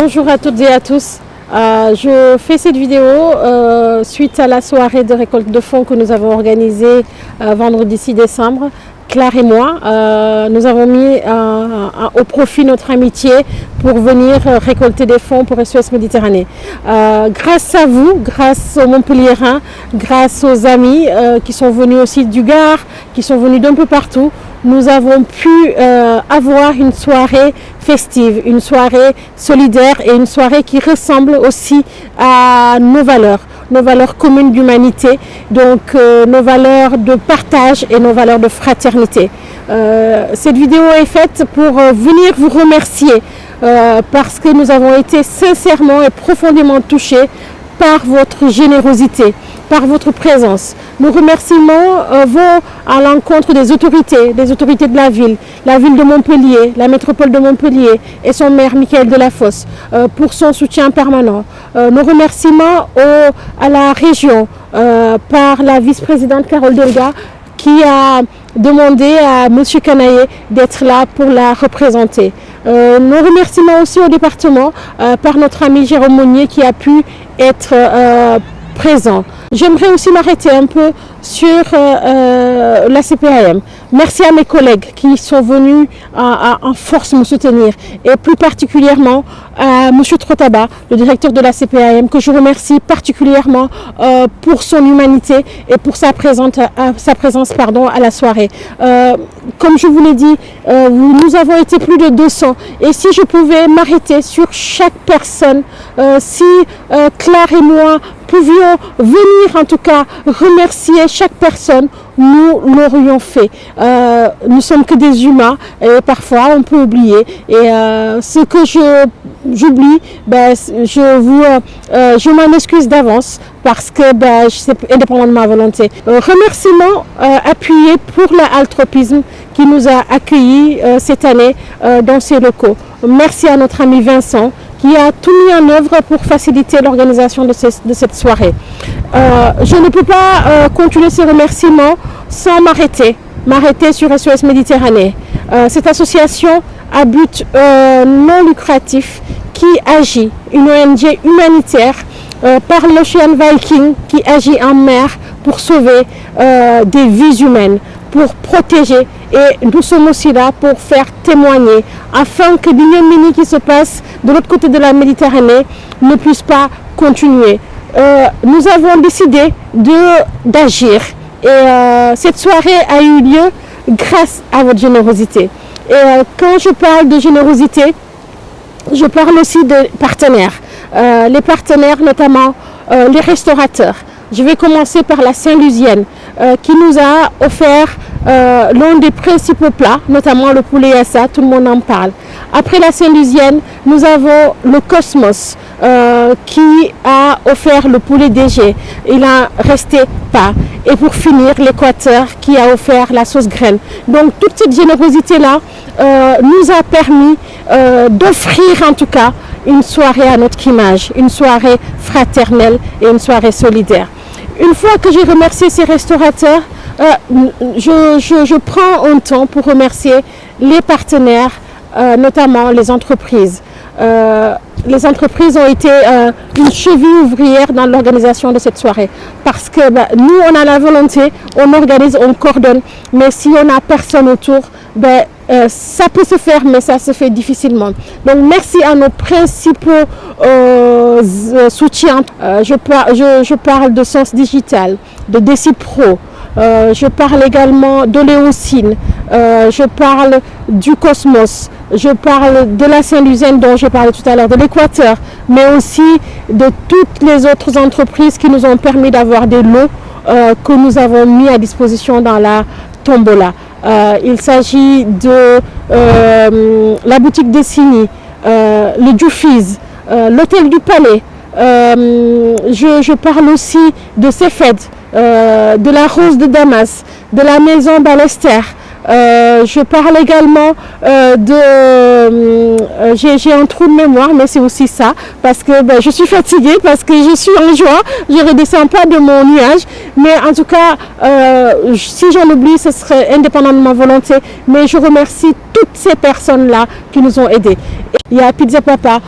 Bonjour à toutes et à tous. Je fais cette vidéo suite à la soirée de récolte de fonds que nous avons organisée vendredi 6 décembre. Claire et moi, nous avons mis au profit notre amitié pour venir récolter des fonds pour SOS Méditerranée. Grâce à vous, grâce aux Montpelliérains, grâce aux amis qui sont venus aussi du Gard, qui sont venus d'un peu partout, nous avons pu avoir une soirée festive, une soirée solidaire et une soirée qui ressemble aussi à nos valeurs communes d'humanité, donc nos valeurs de partage et nos valeurs de fraternité. Cette vidéo est faite pour venir vous remercier parce que nous avons été sincèrement et profondément touchés par votre générosité, par votre présence. Nos remerciements vont à l'encontre des autorités de la ville de Montpellier, la métropole de Montpellier et son maire Michael Delafosse pour son soutien permanent. Nos remerciements à la région par la vice-présidente Carole Delga qui a demandé à M. Canaillé d'être là pour la représenter. Nos remerciements aussi au département par notre ami Jérôme Monnier qui a pu être présent. J'aimerais aussi m'arrêter un peu sur la CPAM. Merci à mes collègues qui sont venus en force me soutenir et plus particulièrement à M. Trotaba, le directeur de la CPAM, que je remercie particulièrement pour son humanité et pour sa présence à la soirée. Comme je vous l'ai dit, nous avons été plus de 200 et si je pouvais m'arrêter sur chaque personne, si Claire et moi pouvions venir en tout cas remercier chaque personne, nous l'aurions fait. Nous ne sommes que des humains et parfois on peut oublier. Et ce que j'oublie, je m'en excuse d'avance parce que c'est indépendant de ma volonté. Remerciement appuyé pour l'altropisme qui nous a accueillis cette année dans ces locaux. Merci à notre ami Vincent qui a tout mis en œuvre pour faciliter l'organisation de cette soirée. Je ne peux pas continuer ces remerciements sans m'arrêter sur SOS Méditerranée. Cette association à but non lucratif qui agit, une ONG humanitaire par l'Ocean Viking qui agit en mer pour sauver des vies humaines, pour protéger, et nous sommes aussi là pour faire témoigner afin que l'ignominie qui se passe de l'autre côté de la Méditerranée ne puisse pas continuer. Nous avons décidé d'agir et cette soirée a eu lieu grâce à votre générosité. Et quand je parle de générosité, je parle aussi de partenaires. Les partenaires, notamment les restaurateurs. Je vais commencer par la Saint-Lusienne qui nous a offert l'un des principaux plats, notamment le poulet yassa, tout le monde en parle. Après la Saint-Lusienne, nous avons le Cosmos qui a offert le poulet DG. Il a resté pas. Et pour finir, l'Équateur qui a offert la sauce graine. Donc toute cette générosité-là nous a permis d'offrir en tout cas une soirée à notre image, une soirée fraternelle et une soirée solidaire. Une fois que j'ai remercié ces restaurateurs, je prends un temps pour remercier les partenaires, notamment les entreprises. Les entreprises ont été une cheville ouvrière dans l'organisation de cette soirée parce que nous, on a la volonté, on organise, on coordonne, mais si on n'a personne autour, ça peut se faire, mais ça se fait difficilement. Donc, merci à nos principaux soutiens. Je parle de Sens Digital, de Decipro. Je parle également d'Oléocine, je parle du Cosmos, je parle de la Saint-Lusienne dont j'ai parlé tout à l'heure, de l'Équateur, mais aussi de toutes les autres entreprises qui nous ont permis d'avoir des lots que nous avons mis à disposition dans la tombola. Il s'agit de la boutique de Signy, le Dufis, l'hôtel du Palais. Je parle aussi de Cefed, de la Rose de Damas, de la maison Ballester. Je parle également j'ai un trou de mémoire, mais c'est aussi ça, parce que je suis fatiguée, parce que je suis en joie, je ne redescends pas de mon nuage, mais en tout cas, si j'en oublie, ce serait indépendant de ma volonté, mais je remercie toutes ces personnes-là qui nous ont aidés. Il y a Pizza Papa,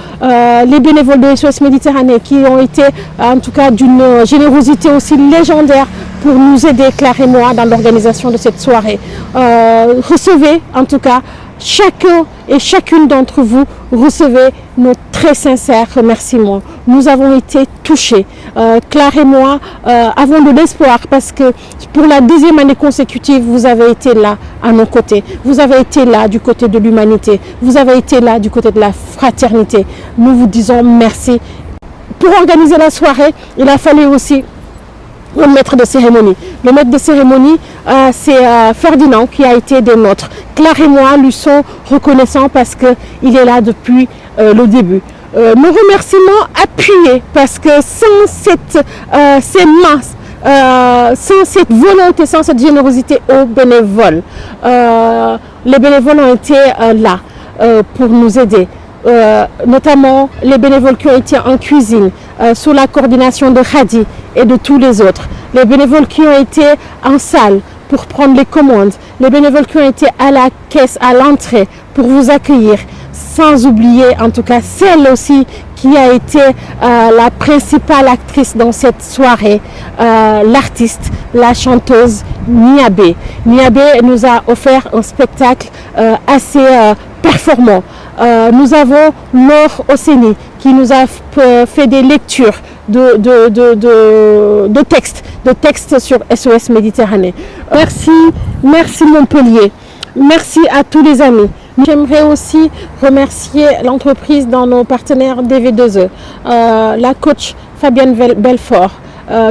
les bénévoles de SOS Méditerranée qui ont été en tout cas d'une générosité aussi légendaire pour nous aider, Claire et moi, dans l'organisation de cette soirée. Recevez en tout cas, chacun et chacune d'entre vous, recevez nos très sincères remerciements. Nous avons été touchés. Claire et moi avons de l'espoir parce que pour la 10e année consécutive, vous avez été là à nos côtés. Vous avez été là du côté de l'humanité. Vous avez été là du côté de la fraternité. Nous vous disons merci. Pour organiser la soirée, il a fallu aussi le maître de cérémonie. Le maître de cérémonie, c'est Ferdinand qui a été des nôtres. Claire et moi lui sont reconnaissants parce qu'il est là depuis le début. Nos remerciements appuyés parce que sans ces masses, sans cette volonté, sans cette générosité aux bénévoles, les bénévoles ont été là pour nous aider. Notamment les bénévoles qui ont été en cuisine sous la coordination de Khadi et de tous les autres, les bénévoles qui ont été en salle pour prendre les commandes, les bénévoles qui ont été à la caisse, à l'entrée pour vous accueillir, sans oublier en tout cas celle aussi qui a été la principale actrice dans cette soirée, l'artiste, la chanteuse Niabé. Niabé nous a offert un spectacle assez performant. Nous avons Laure Osseni qui nous a fait des lectures de textes sur SOS Méditerranée. Merci Montpellier. Merci à tous les amis. J'aimerais aussi remercier l'entreprise dans nos partenaires DV2E, la coach Fabienne Belfort,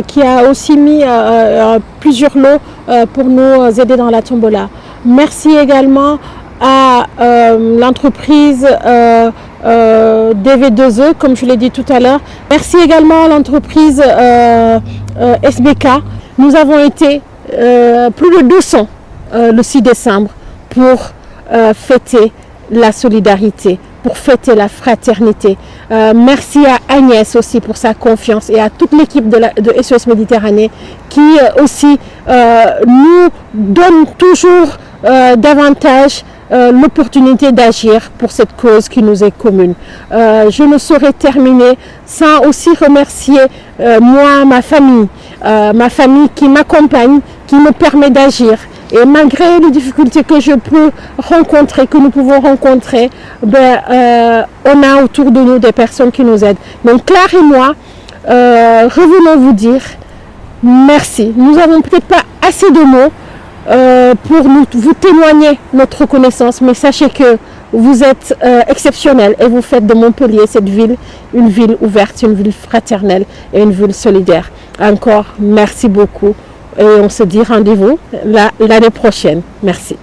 qui a aussi mis plusieurs lots pour nous aider dans la tombola. Merci également à l'entreprise DV2E, comme je l'ai dit tout à l'heure. Merci également à l'entreprise SBK. Nous avons été plus de 200 le 6 décembre pour fêter la solidarité, pour fêter la fraternité. Merci à Agnès aussi pour sa confiance et à toute l'équipe de SOS Méditerranée qui aussi nous donne toujours davantage l'opportunité d'agir pour cette cause qui nous est commune. Je ne saurais terminer sans aussi remercier moi, ma famille qui m'accompagne, qui me permet d'agir. Et malgré les difficultés que je peux rencontrer, que nous pouvons rencontrer, on a autour de nous des personnes qui nous aident. Donc Claire et moi, revenons vous dire merci. Nous n'avons peut-être pas assez de mots pour vous témoigner notre reconnaissance, mais sachez que vous êtes exceptionnels et vous faites de Montpellier cette ville une ville ouverte, une ville fraternelle et une ville solidaire. Encore merci beaucoup et on se dit rendez-vous l'année prochaine. Merci.